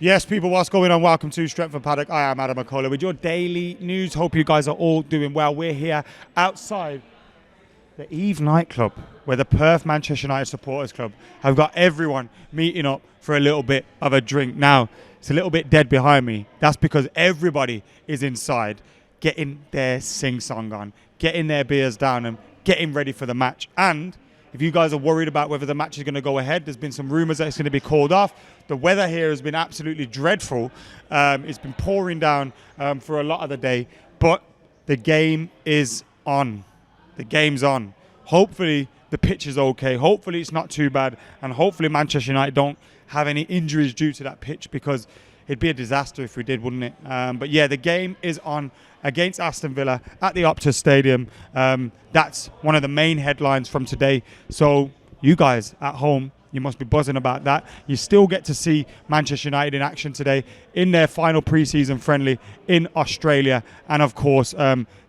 Yes, people, what's going on? Welcome to Stretford Paddock. I am Adam McKola with your daily news. Hope you guys are all doing well. We're here outside the Eve nightclub where the Perth Manchester United Supporters Club have got everyone meeting up for a little bit of a drink. Now, it's a little bit dead behind me. That's because everybody is inside getting their sing-song on, getting their beers down and getting ready for the match. And if you guys are worried about whether the match is going to go ahead, there's been some rumours that it's going to be called off. The weather here has been absolutely dreadful. It's been pouring down for a lot of the day, but the game is on. The game's on. Hopefully the pitch is okay. Hopefully it's not too bad, and hopefully Manchester United don't have any injuries due to that pitch, because it'd be a disaster if we did, wouldn't it? But yeah, the game is on against Aston Villa at the Optus Stadium. That's one of the main headlines from today. So you guys at home, you must be buzzing about that. You still get to see Manchester United in action today in their final pre-season friendly in Australia. And of course,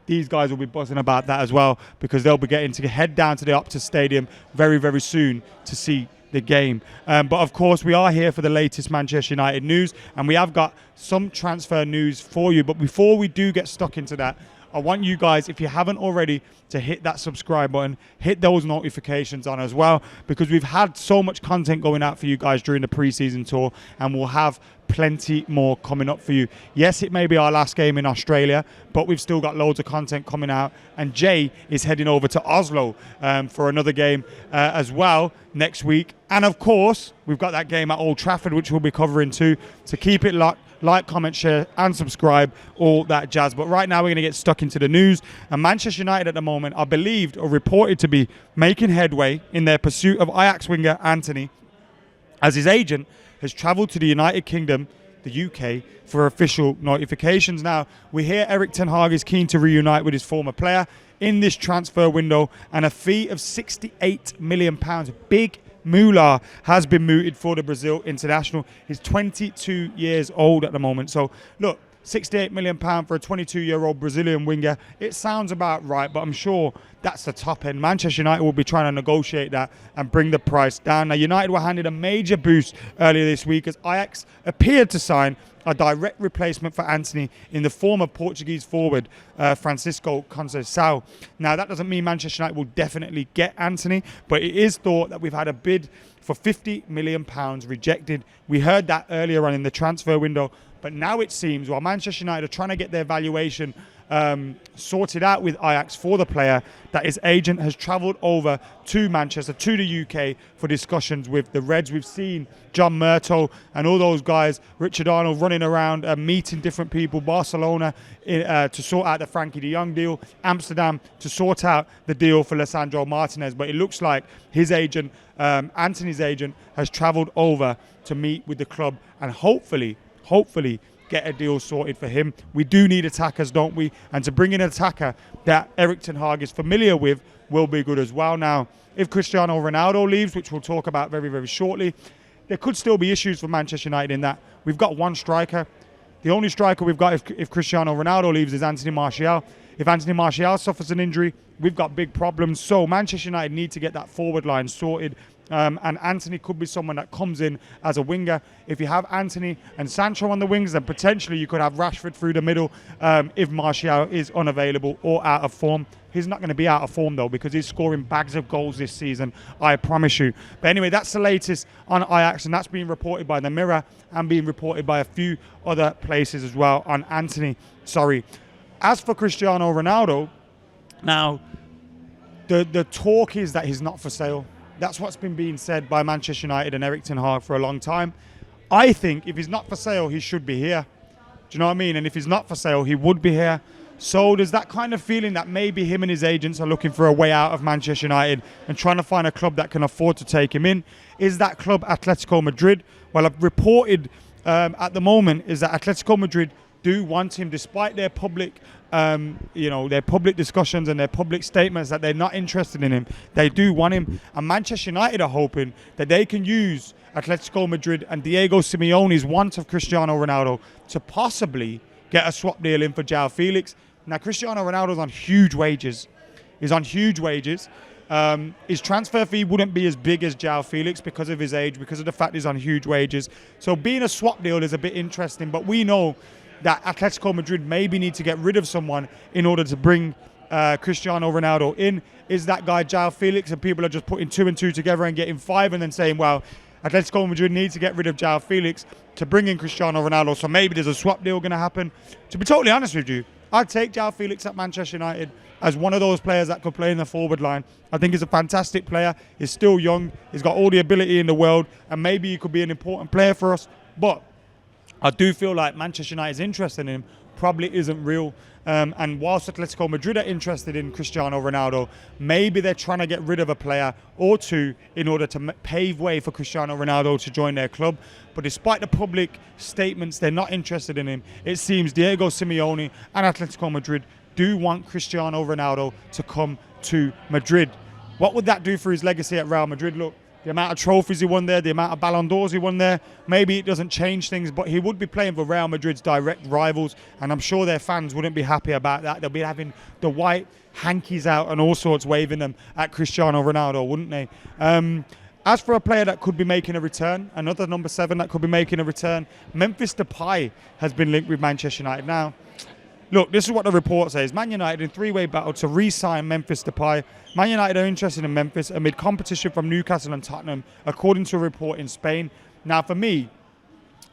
these guys will be buzzing about that as well, because they'll be getting to head down to the Optus Stadium very, very soon to see the game. But of course, we are here for the latest Manchester United news, and we have got some transfer news for you. But before we do get stuck into that, I want you guys, if you haven't already, to hit that subscribe button, hit those notifications on as well, because we've had so much content going out for you guys during the pre-season tour, and we'll have plenty more coming up for you. Yes, it may be our last game in Australia, but we've still got loads of content coming out, and Jay is heading over to Oslo for another game as well next week. And of course, we've got that game at Old Trafford, which we'll be covering too. So keep it locked. Like, comment, share, and subscribe, all that jazz. But right now, we're going to get stuck into the news. And Manchester United at the moment are believed or reported to be making headway in their pursuit of Ajax winger Antony, as his agent has travelled to the United Kingdom, the UK, for official notifications. Now, we hear Erik ten Hag is keen to reunite with his former player in this transfer window, and a fee of £68 million, big moolah, has been mooted for the Brazil international. He's 22 years old at the moment. So, look, £68 million for a 22-year-old Brazilian winger, it sounds about right, but I'm sure that's the top end. Manchester United will be trying to negotiate that and bring the price down. Now, United were handed a major boost earlier this week as Ajax appeared to sign a direct replacement for Antony in the form of Portuguese forward Francisco Conceição. Now, that doesn't mean Manchester United will definitely get Antony, but it is thought that we've had a bid for £50 million rejected. We heard that earlier on in the transfer window, but now it seems, while Manchester United are trying to get their valuation sorted out with Ajax for the player, that his agent has travelled over to Manchester, to the UK, for discussions with the Reds. We've seen John Murtough and all those guys, Richard Arnold, running around meeting different people, Barcelona to sort out the Frankie de Jong deal, Amsterdam to sort out the deal for Lisandro Martinez. But it looks like his agent, Antony's agent, has travelled over to meet with the club and hopefully get a deal sorted for him. We do need attackers, don't we? And to bring in an attacker that Erik ten Hag is familiar with will be good as well. Now, if Cristiano Ronaldo leaves, which we'll talk about very, very shortly, there could still be issues for Manchester United in that we've got one striker. The only striker we've got if Cristiano Ronaldo leaves is Anthony Martial. If Anthony Martial suffers an injury, we've got big problems. So Manchester United need to get that forward line sorted. And Antony could be someone that comes in as a winger. If you have Antony and Sancho on the wings, then potentially you could have Rashford through the middle if Martial is unavailable or out of form. He's not going to be out of form, though, because he's scoring bags of goals this season, I promise you. But anyway, that's the latest on Ajax, and that's being reported by the Mirror and being reported by a few other places as well on Antony. As for Cristiano Ronaldo, now, the talk is that he's not for sale. That's what's been being said by Manchester United and Erik ten Hag for a long time. I think if he's not for sale, he should be here. Do you know what I mean? And if he's not for sale, he would be here. So there's that kind of feeling that maybe him and his agents are looking for a way out of Manchester United and trying to find a club that can afford to take him in. Is that club Atletico Madrid? Well, I've reported at the moment is that Atletico Madrid do want him, despite their public their public discussions and their public statements that they're not interested in him. They do want him. And Manchester United are hoping that they can use Atletico Madrid and Diego Simeone's want of Cristiano Ronaldo to possibly get a swap deal in for João Felix. Now, Cristiano Ronaldo's on huge wages. He's on huge wages. His transfer fee wouldn't be as big as João Felix because of his age, because of the fact he's on huge wages. So being a swap deal is a bit interesting, but we know that Atletico Madrid maybe need to get rid of someone in order to bring Cristiano Ronaldo in. Is that guy João Felix? And people are just putting 2 and 2 together and getting 5 and then saying, well, Atletico Madrid needs to get rid of João Felix to bring in Cristiano Ronaldo, so maybe there's a swap deal going to happen. To be totally honest with you, I'd take João Felix at Manchester United as one of those players that could play in the forward line. I think he's a fantastic player. He's still young. He's got all the ability in the world, and maybe he could be an important player for us. But I do feel like Manchester United's interest in him probably isn't real. And whilst Atletico Madrid are interested in Cristiano Ronaldo, maybe they're trying to get rid of a player or two in order to pave way for Cristiano Ronaldo to join their club. But despite the public statements they're not interested in him, it seems Diego Simeone and Atletico Madrid do want Cristiano Ronaldo to come to Madrid. What would that do for his legacy at Real Madrid? Look, the amount of trophies he won there, the amount of Ballon d'Ors he won there, maybe it doesn't change things, but he would be playing for Real Madrid's direct rivals, and I'm sure their fans wouldn't be happy about that. They'll be having the white hankies out and all sorts, waving them at Cristiano Ronaldo, wouldn't they? As for a player that could be making a return, another number 7 that could be making a return, Memphis Depay has been linked with Manchester United. Now, look, this is what the report says. Man United in 3-way battle to re-sign Memphis Depay. Man United are interested in Memphis amid competition from Newcastle and Tottenham, according to a report in Spain. Now, for me,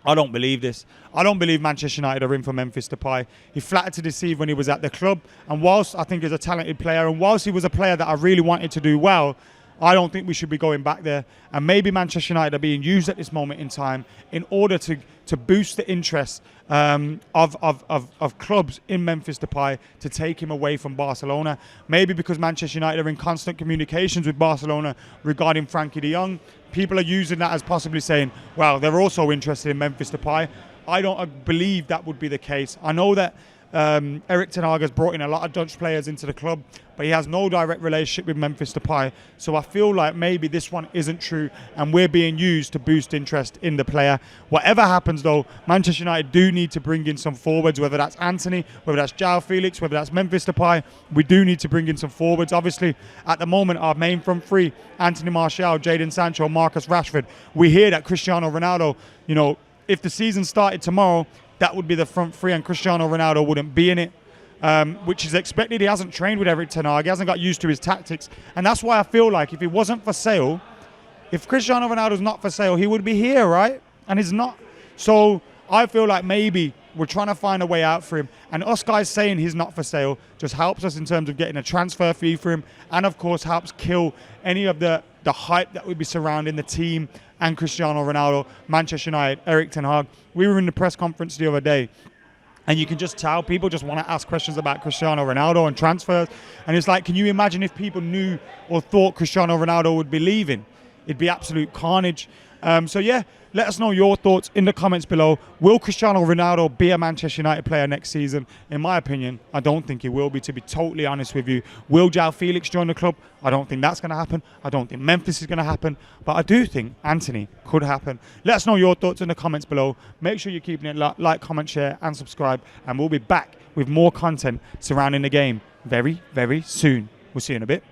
I don't believe this. I don't believe Manchester United are in for Memphis Depay. He flattered to deceive when he was at the club. And whilst I think he's a talented player, and whilst he was a player that I really wanted to do well, I don't think we should be going back there. And maybe Manchester United are being used at this moment in time in order to boost the interest of clubs in Memphis Depay to take him away from Barcelona. Maybe because Manchester United are in constant communications with Barcelona regarding Frankie de Jong. People are using that as possibly saying, well, they're also interested in Memphis Depay. I don't believe that would be the case. I know that Erik ten Hag has brought in a lot of Dutch players into the club, but he has no direct relationship with Memphis Depay. So I feel like maybe this one isn't true and we're being used to boost interest in the player. Whatever happens though, Manchester United do need to bring in some forwards, whether that's Antony, whether that's João Felix, whether that's Memphis Depay. We do need to bring in some forwards. Obviously, at the moment, our main front three, Anthony Martial, Jadon Sancho, Marcus Rashford. We hear that Cristiano Ronaldo, you know, if the season started tomorrow, that would be the front three and Cristiano Ronaldo wouldn't be in it, which is expected. He hasn't trained with Erik ten Hag. He hasn't got used to his tactics. And that's why I feel like if he wasn't for sale, if Cristiano Ronaldo's not for sale, he would be here, right? And he's not. So I feel like maybe we're trying to find a way out for him. And us guys saying he's not for sale just helps us in terms of getting a transfer fee for him. And, of course, helps kill any of the hype that would be surrounding the team and Cristiano Ronaldo, Manchester United, Erik ten Hag. We were in the press conference the other day, and you can just tell people just want to ask questions about Cristiano Ronaldo and transfers. And it's like, can you imagine if people knew or thought Cristiano Ronaldo would be leaving? It'd be absolute carnage. So, yeah, let us know your thoughts in the comments below. Will Cristiano Ronaldo be a Manchester United player next season? In my opinion, I don't think he will be, to be totally honest with you. Will João Felix join the club? I don't think that's going to happen. I don't think Memphis is going to happen. But I do think Antony could happen. Let us know your thoughts in the comments below. Make sure you're keeping it like, comment, share, and subscribe. And we'll be back with more content surrounding the game very, very soon. We'll see you in a bit.